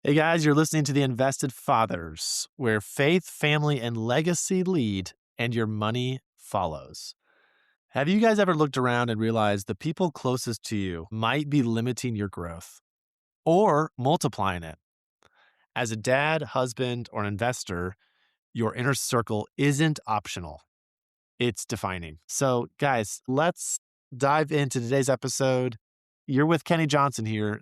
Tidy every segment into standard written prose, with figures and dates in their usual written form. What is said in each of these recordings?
Hey guys, you're listening to The Invested Fathers, where faith, family, and legacy lead and your money follows. Have you guys ever looked around and realized the people closest to you might be limiting your growth or multiplying it? As a dad, husband, or investor, your inner circle isn't optional, it's defining. So, guys, let's dive into today's episode. You're with Kenny Johnson here.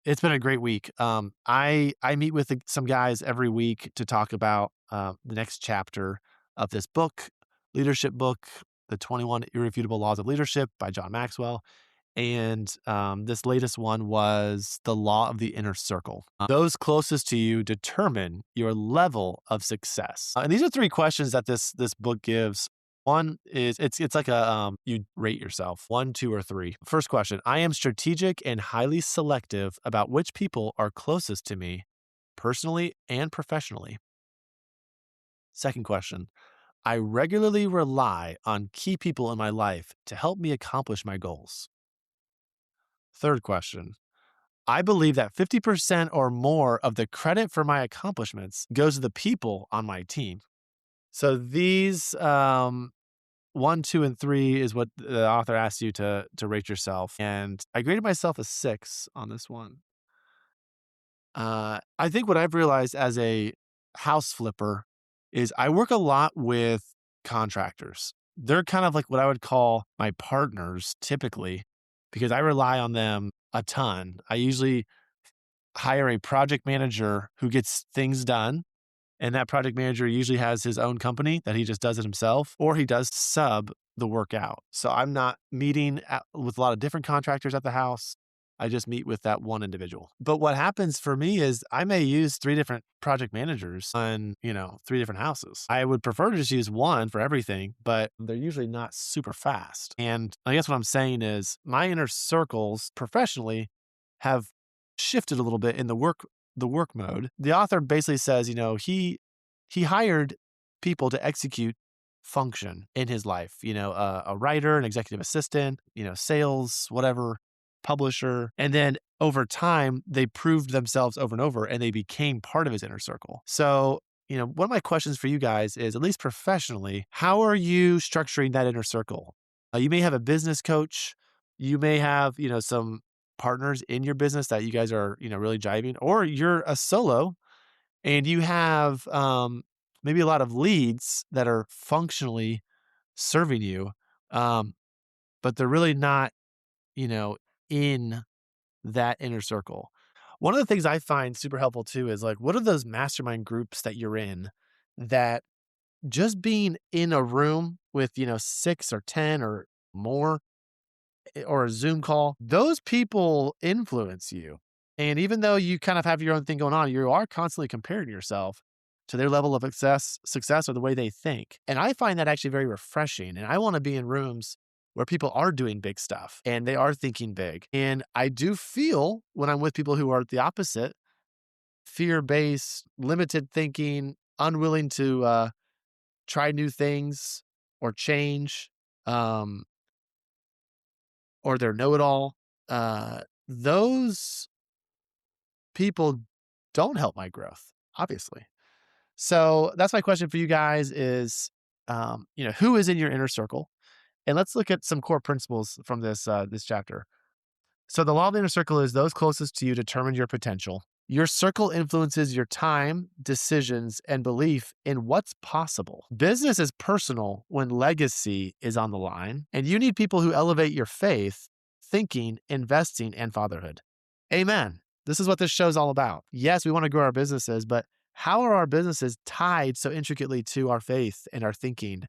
It's been a great week. I meet with some guys every week to talk about the next chapter of this book, leadership book, The 21 Irrefutable Laws of Leadership by John Maxwell. And this latest one was The Law of the Inner Circle. Those closest to you determine your level of success. And these are three questions that this book gives. One is it's like a you rate yourself 1, 2, or 3. First question: I am strategic and highly selective about which people are closest to me, personally and professionally. Second question: I regularly rely on key people in my life to help me accomplish my goals. Third question: I believe that 50% or more of the credit for my accomplishments goes to the people on my team. So these 1, 2, and 3 is what the author asks you to rate yourself. And I graded myself a 6 on this one. I think what I've realized as a house flipper is I work a lot with contractors. They're kind of like what I would call my partners typically, because I rely on them a ton. I usually hire a project manager who gets things done. And that project manager usually has his own company that he just does it himself, or he does sub the work out. So I'm not meeting with a lot of different contractors at the house. I just meet with that one individual. But what happens for me is I may use 3 different project managers on, 3 different houses. I would prefer to just use one for everything, but they're usually not super fast. And I guess what I'm saying is my inner circles professionally have shifted a little bit in the work mode. The author basically says, he hired people to execute function in his life, a writer, an executive assistant, sales, whatever, publisher. And then over time, they proved themselves over and over and they became part of his inner circle. So, one of my questions for you guys is, at least professionally, how are you structuring that inner circle? You may have a business coach. You may have, some partners in your business that you guys are, really jiving, or you're a solo and you have maybe a lot of leads that are functionally serving you, um, but they're really not, in that inner circle. One of the things I find super helpful too is like, what are those mastermind groups that you're in that just being in a room with, 6 or 10 or more, or a Zoom call, those people influence you. And even though you kind of have your own thing going on, you are constantly comparing yourself to their level of success or the way they think. And I find that actually very refreshing. And I want to be in rooms where people are doing big stuff and they are thinking big. And I do feel when I'm with people who are the opposite, fear-based, limited thinking, unwilling to try new things or change, um, or they're know-it-all, those people don't help my growth, obviously. So that's my question for you guys is, who is in your inner circle? And let's look at some core principles from this chapter. So the law of the inner circle is those closest to you determine your potential. Your circle influences your time, decisions, and belief in what's possible. Business is personal when legacy is on the line, and you need people who elevate your faith, thinking, investing, and fatherhood. Amen. This is what this show is all about. Yes, we want to grow our businesses, but how are our businesses tied so intricately to our faith and our thinking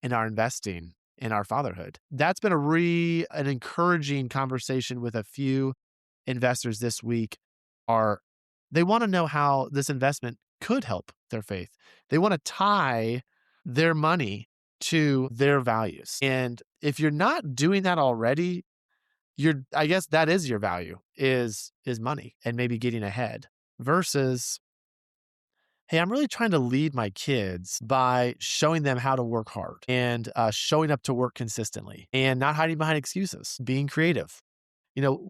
and our investing and our fatherhood? That's been an encouraging conversation with a few investors this week. They want to know how this investment could help their faith. They want to tie their money to their values. And if you're not doing that already, I guess that is your value is money and maybe getting ahead versus, hey, I'm really trying to lead my kids by showing them how to work hard and showing up to work consistently and not hiding behind excuses, being creative.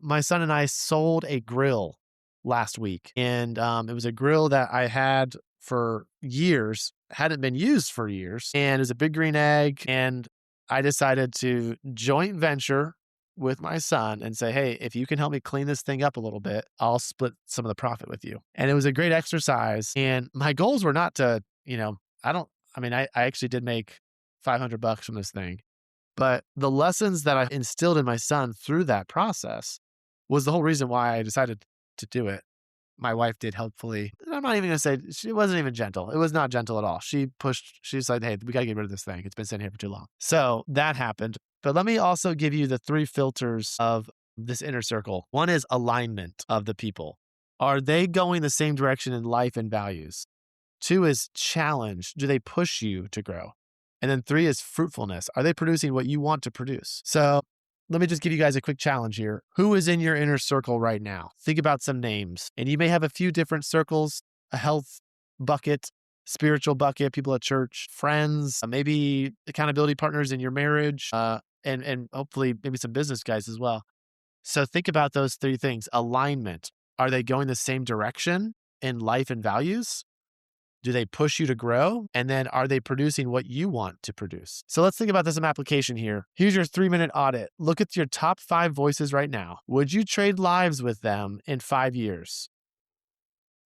My son and I sold a grill last week. And it was a grill that I had for years, hadn't been used for years. And it was a Big Green Egg. And I decided to joint venture with my son and say, hey, if you can help me clean this thing up a little bit, I'll split some of the profit with you. And it was a great exercise. And my goals were not to, I actually did make $500 from this thing. But the lessons that I instilled in my son through that process was the whole reason why I decided to do it. My wife did helpfully. I'm not even going to say she wasn't even gentle. It was not gentle at all. She said, hey, we got to get rid of this thing. It's been sitting here for too long. So that happened. But let me also give you the 3 filters of this inner circle. One is alignment of the people. Are they going the same direction in life and values? 2 is challenge. Do they push you to grow? And then 3 is fruitfulness. Are they producing what you want to produce? So let me just give you guys a quick challenge here. Who is in your inner circle right now? Think about some names. And you may have a few different circles, a health bucket, spiritual bucket, people at church, friends, maybe accountability partners in your marriage, and hopefully maybe some business guys as well. So think about those 3 things. Alignment. Are they going the same direction in life and values? Do they push you to grow? And then are they producing what you want to produce? So let's think about this in application here. Here's your 3-minute audit. Look at your top 5 voices right now. Would you trade lives with them in 5 years?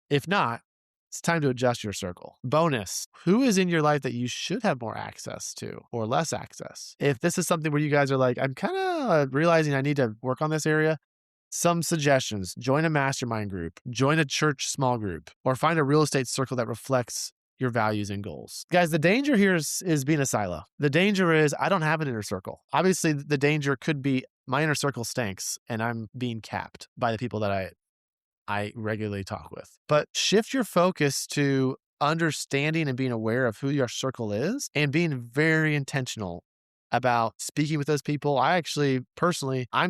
If not, it's time to adjust your circle. Bonus, who is in your life that you should have more access to or less access? If this is something where you guys are like, I'm kind of realizing I need to work on this area, some suggestions: join a mastermind group, join a church small group, or find a real estate circle that reflects your values and goals. Guys, the danger here is being a silo. The danger is I don't have an inner circle. Obviously, the danger could be my inner circle stinks and I'm being capped by the people that I regularly talk with. But shift your focus to understanding and being aware of who your circle is and being very intentional about speaking with those people. I'm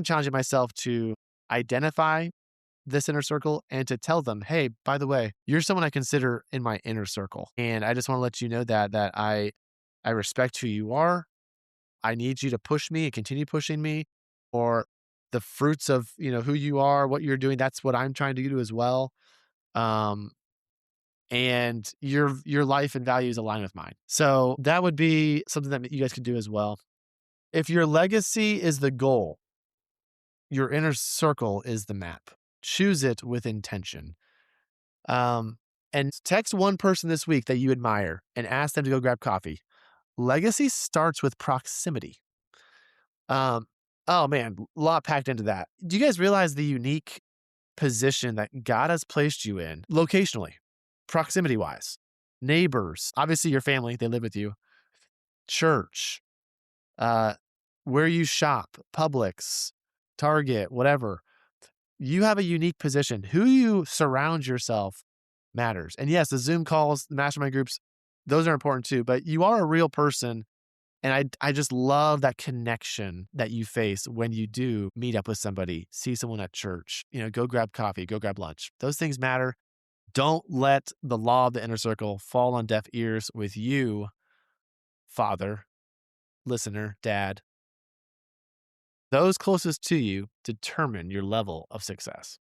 challenging myself to identify this inner circle and to tell them, hey, by the way, you're someone I consider in my inner circle. And I just want to let you know that I respect who you are. I need you to push me and continue pushing me, or the fruits of, who you are, what you're doing. That's what I'm trying to do as well. And your life and values align with mine. So that would be something that you guys could do as well. If your legacy is the goal, your inner circle is the map. Choose it with intention. And text one person this week that you admire and ask them to go grab coffee. Legacy starts with proximity. Oh man, a lot packed into that. Do you guys realize the unique position that God has placed you in locationally, proximity-wise? Neighbors, obviously your family, they live with you. Church, where you shop, Publix, Target, whatever. You have a unique position. Who you surround yourself matters. And yes, the Zoom calls, the mastermind groups, those are important too, but you are a real person. And I just love that connection that you face when you do meet up with somebody, see someone at church, go grab coffee, go grab lunch. Those things matter. Don't let the law of the inner circle fall on deaf ears with you, father, listener, dad. Those closest to you determine your level of success.